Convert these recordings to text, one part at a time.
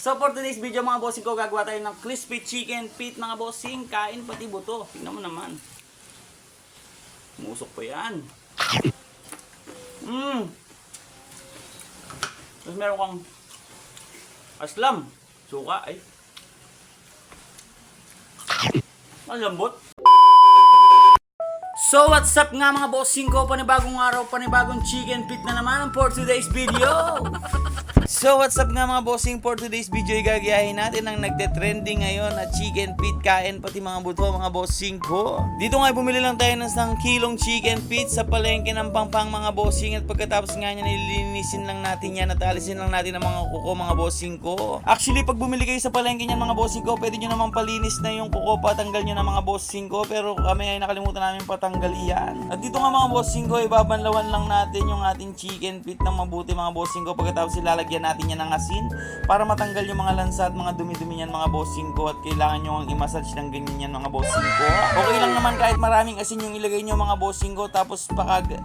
So for today's video mga bossing ko, gagawa tayo ng crispy chicken feet mga bossing. Kain pati buto. Tingnan mo naman. Musok pa yan. Tapos meron kang aslam. Suka ay. Ang lambot. So what's up nga mga bossing ko, panibagong araw, panibagong chicken feet na naman for today's video. So what's up nga mga bossing, for today's video igagayahin natin ang nagte-trending ngayon na chicken feet, kain pati mga buto mga bossing ko. Dito nga bumili lang tayo ng 1 kilong chicken feet sa palengke ng Pangpang mga bossing, at pagkatapos nga niya nililinisin lang natin yan at alisin lang natin ang mga kuko mga bossing ko. Actually pag bumili kayo sa palengke niyan mga bossing ko, pwede nyo naman palinis na yung kuko, patanggal nyo na mga bossing ko, pero kami ay nakalimutan namin patanggal iyan. At dito nga mga bossing ko, ibabanlawan lang natin yung ating chicken feet ng mabuti mga bossing ko, pagkatapos ilalagyan natin yan ng asin para matanggal yung mga lansa at mga dumi-dumi yan mga bossing ko, at kailangan nyo ang i-massage ng ganyan yan mga bossing ko. Okay lang naman kahit maraming asin yung ilagay nyo mga bossing ko, tapos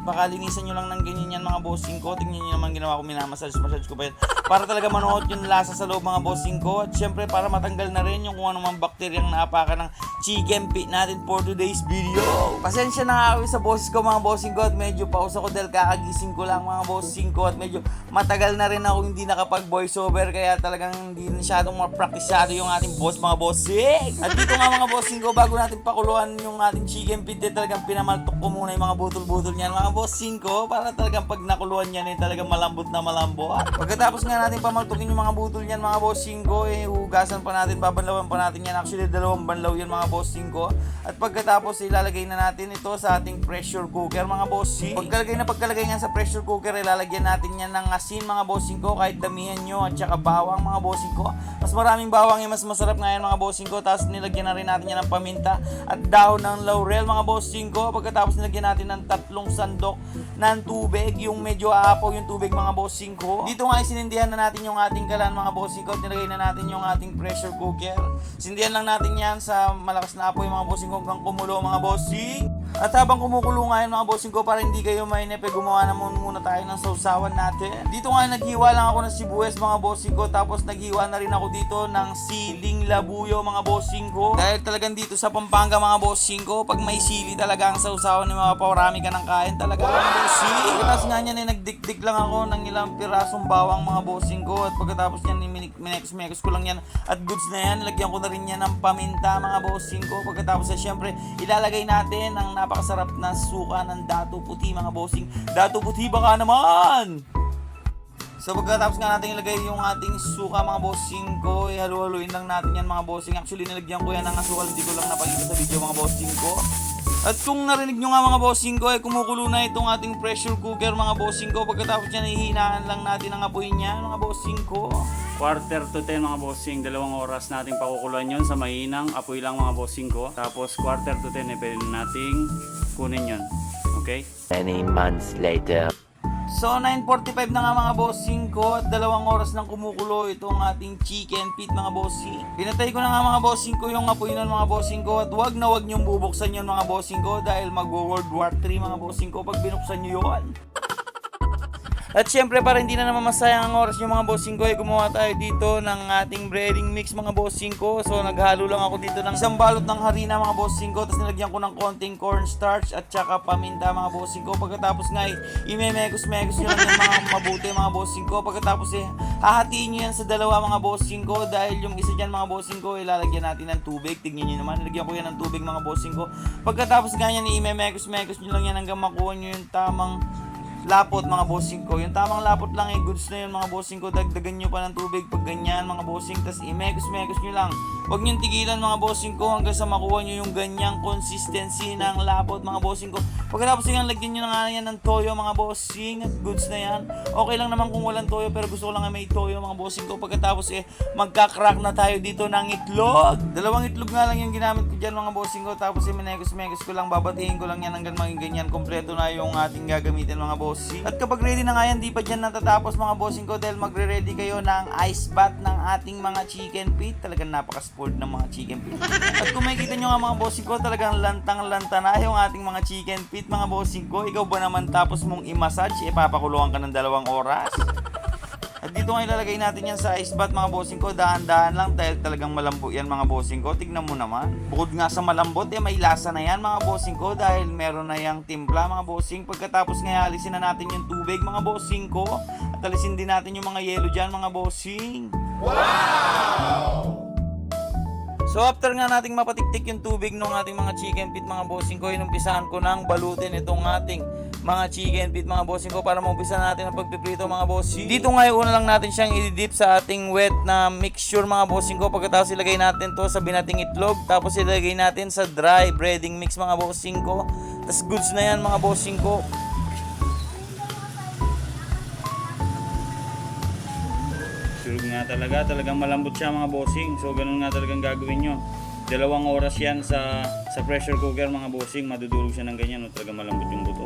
pakalinisan nyo lang ng ganyan yan mga bossing ko. Tingnan nyo naman ginawa ko, minamassage ko pa yan para talaga manuot yung lasa sa loob mga bossing ko, at syempre para matanggal na rin yung kung anumang bakteryang naapakan ng chicken feet natin for today's video. Pasensya na ako sa boses ko mga bossing ko, at medyo pausa ko dahil kakagising ko lang mga bossing ko, at medyo matagal na rin ako hindi nakapag voiceover, kaya talagang hindi masyadong mapraktisado yung ating boss mga bossing. At dito nga mga bossing ko, bago natin pakuluan yung ating chicken feet, talagang pinamaltok ko muna yung mga butol-butol niyan mga bossing ko, para talagang pag nakuluan yan talagang malambot na malambot. Pagkatapos nga natin pamaltukin yung mga butol niyan mga bossing ko, hugasan pa natin, babanlawan pa natin yan. Actually 2 banlaw yan mga bossing ko. At pagkatapos ilalagay na natin ito sa ating pressure cooker mga bossing. Pagkalagay nga sa pressure cooker, ilalagyan natin yan ng asin mga bossing ko, kahit damihan nyo, at saka bawang mga bossing ko. Mas maraming bawang mas masarap nga yan mga bossing ko. Tapos nilagyan na rin natin yan ng paminta at dahon ng laurel mga bossing ko. Pagkatapos nilagyan natin ng 3 sandok ng tubig, yung medyo aapaw yung tubig mga bossing ko. Dito nga isinindihan na natin yung ating kalan mga bossing ko, at nilagay na natin yung ating pressure cooker. Sindihan lang natin yan sa malakas na apoy mga bossing ko hanggang kumulo mga bossing. At habang kumukulo nga yun mga bossing ko, para hindi kayo mainip, gumawa na muna tayo ng sausawan natin. Dito nga naghiwa lang ako ng sibuyas mga bossing ko, tapos naghiwa na rin ako dito ng siling labuyo mga bossing ko. Dahil talagang dito sa Pampanga mga bossing ko, pag may sili talaga ang sausawan, ni mga paurami ka ng kain talaga mga bossing. Tapos nga niyan nagdikdik lang ako ng ilang pirasong bawang mga bossing ko, at pagkatapos niyan minekos ko lang yan at goods na yan. Lagyan ko na rin yan ng paminta mga bossing ko. Pagkatapos syempre ilalagay natin ang napakasarap na suka ng dato puti mga bossing. Dato puti baka naman! So pagkatapos nga natin ilagay yung ating suka mga bossing ko, halu-haluin lang natin yan mga bossing. Actually nilagyan ko yan ng asukal, hindi ko lang napakita sa video mga bossing ko. At kung narinig nyo nga mga bossing ko, kumukulo na itong ating pressure cooker mga bossing ko. Pagkatapos yan ihinaan lang natin ang apoy niya mga bossing ko. 9:45 mga bossing, 2 oras nating pakukuluan yon sa mahinang apoy lang mga bossing ko. Tapos 9:45 pwede nating kunin yon. Okay? Many months later. So 9:45 na nga mga bossing ko, at 2 oras nang kumukulo itong ating chicken feet mga bossing. Pinatay ko na nga mga bossing ko yung apoy nun mga bossing ko, at wag na wag nyong bubuksan yun mga bossing ko, dahil mag-World War 3 mga bossing ko pag binuksan nyo yun. At syempre para hindi na naman masayang ang oras yung mga bossing ko, gumawa tayo dito ng ating breading mix mga bossing ko. So naghalo lang ako dito ng 1 balot ng harina mga bossing ko, tapos nilagyan ko ng konting cornstarch at saka paminta mga bossing ko. Pagkatapos nga imemekos-mekos nyo lang yung mga mabuti mga bossing ko. Pagkatapos hahatiin nyo yan sa 2 mga bossing ko, dahil yung isa dyan mga bossing ko ilalagyan natin ng tubig. Tignan nyo naman, nilagyan ko yan ng tubig mga bossing ko. Pagkatapos nga yan imemekos-mekos nyo lang yan hanggang makuha nyo yung tamang lapot mga bossing ko. Yung tamang lapot lang goods na yun mga bossing ko. Dagdagan nyo pa ng tubig pag ganyan mga bossing, tas imekos-mekos nyo lang. Huwag nyo tigilan mga bossing ko hanggang sa makuha nyo yung ganyang consistency ng lapot mga bossing ko. Pagkatapos yan, lagyan nyo na nga yan ng toyo mga bossing, at goods na yan. Okay lang naman kung walang toyo, pero gusto ko lang may toyo mga bossing ko. Pagkatapos magka-crack na tayo dito ng itlog. 2 itlog nga lang yung ginamit ko dyan mga bossing ko. Tapos minekos-mekos ko lang, babatiin ko lang yan hanggang maging ganyan. Kompleto na yung ating gagamitin mga bossing. At kapag ready na nga yan, di pa dyan natatapos mga bossing ko, dahil magre-ready kayo ng ice bath ng ating mga chicken feet. Talagang napaka-spoiled ng mga chicken feet. At kung makikita nyo nga mga bossing ko, talagang lantang-lanta na yung ating mga chicken feet mga bossing ko. Ikaw ba naman tapos mong i-massage, ipapakuluan ka ng 2 oras? At dito nga ilalagay natin yan sa ice bath mga bossing ko. Dahan-dahan lang dahil talagang malambot yan mga bossing ko. Tignan mo naman. Bukod nga sa malambot, may lasa na yan mga bossing ko dahil meron na yung timpla mga bossing. Pagkatapos nga alisin na natin yung tubig mga bossing ko. At alisin din natin yung mga yelo dyan mga bossing. So after nga nating mapatiktik yung tubig ng ating mga chicken feet mga bossing ko, inumpisahan ko nang balutin itong ating mga chicken feet mga bossing ko para maumpisa natin ang pagpiprito mga bossing. Dito nga una lang natin siyang i-dip sa ating wet na mixture mga bossing ko. Pagkatapos ilagay natin to sa binating itlog, tapos ilagay natin sa dry breading mix mga bossing ko. Tapos goods na yan mga bossing ko. Surog nga talagang malambot siya mga bossing. So ganun nga talagang gagawin nyo. 2 oras yan sa pressure cooker mga bossing. Madudurog siya ng ganyan. Talagang malambot yung buto.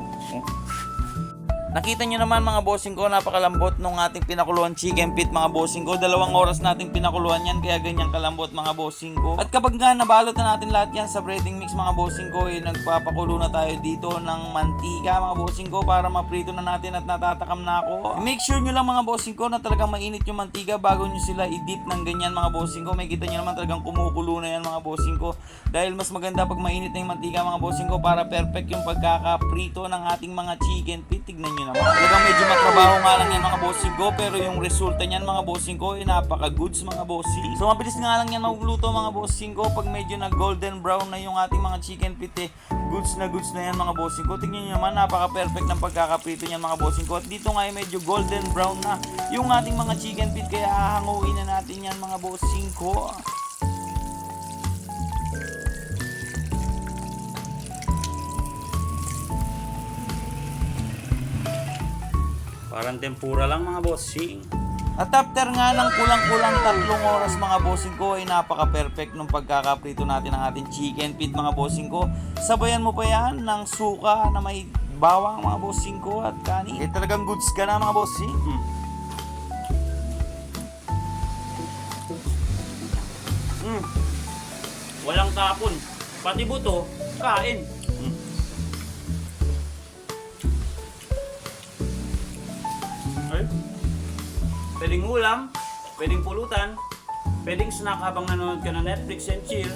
Nakita nyo naman mga bossing ko, napakalambot nung ating pinakuluan chicken feet mga bossing ko. 2 oras nating pinakuluan yan, kaya ganyan kalambot mga bossing ko. At kapag nga nabalot na natin lahat yan sa breading mix mga bossing ko, nagpapakulo na tayo dito ng mantika mga bossing ko para maprito na natin at natatakam na ako. Make sure nyo lang mga bossing ko na talagang mainit yung mantika bago nyo sila i-dip ng ganyan mga bossing ko. May kita nyo naman talagang kumukulo na yan mga bossing ko. Dahil mas maganda pag mainit na yung mantika mga bossing ko para perfect yung pagkakaprito ng ating mga chicken feet. Tignan nyo naman. Talagang medyo matrabaho nga lang yan mga bossing ko, pero yung resulta niyan mga bossing ko ay napaka-goods mga bossing. So mabilis nga lang yan magluto mga bossing ko. Pag medyo na golden brown na yung ating mga chicken feet, goods na yan mga bossing ko. Tingnan nyo naman, napaka-perfect ng pagkakaprito niyan mga bossing ko. At dito nga ay medyo golden brown na yung ating mga chicken feet, kaya hahanguin na natin yan mga bossing ko. Parang tempura lang mga bossing. At after nga ng kulang-kulang 3 oras mga bossing ko, ay napaka-perfect nung pagkakaprito natin ng ating chicken feet mga bossing ko. Sabayan mo pa yan ng suka na may bawang mga bossing ko at kanin. Talagang goods ka na mga bossing. Walang tapon. Pati buto, kain. Pwedeng ulam, pwedeng pulutan, pwedeng snack habang nanonood ka ng Netflix and chill.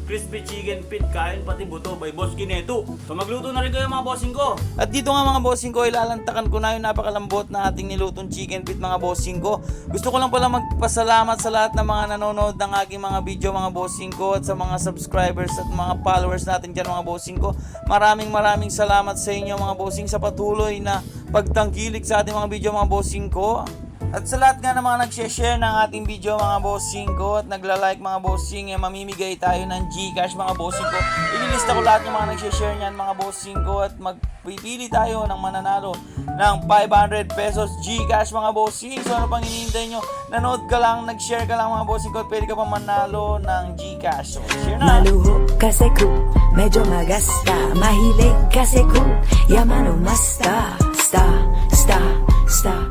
Crispy chicken feet, kain pati buto by Boss Kineto. So magluto na rin kayo mga bossing ko. At dito nga mga bossing ko, ilalantakan ko na yung napakalambot na ating nilutong chicken feet mga bossing ko. Gusto ko lang pala magpasalamat sa lahat ng mga nanonood ng aking mga video mga bossing ko, at sa mga subscribers at mga followers natin dyan mga bossing ko. Maraming salamat sa inyo mga bossing sa patuloy na pagtangkilik sa ating mga video mga bossing ko. At sa lahat nga ng mga nag-share ng ating video mga bossing ko at nagla-like mga bossing, mamimigay tayo ng Gcash mga bossing ko. Ililista ko lahat ng mga nag-share niyan mga bossing ko at magpipili tayo ng mananalo ng 500 pesos Gcash mga bossing. So ano pang hinihintay nyo? Nanood ka lang, nag-share ka lang mga bossing ko at pwede ka pa manalo ng Gcash. So share na! Maluho kasi cool, medyo magasta. Mahilig kasi cool, yaman o masta. Sta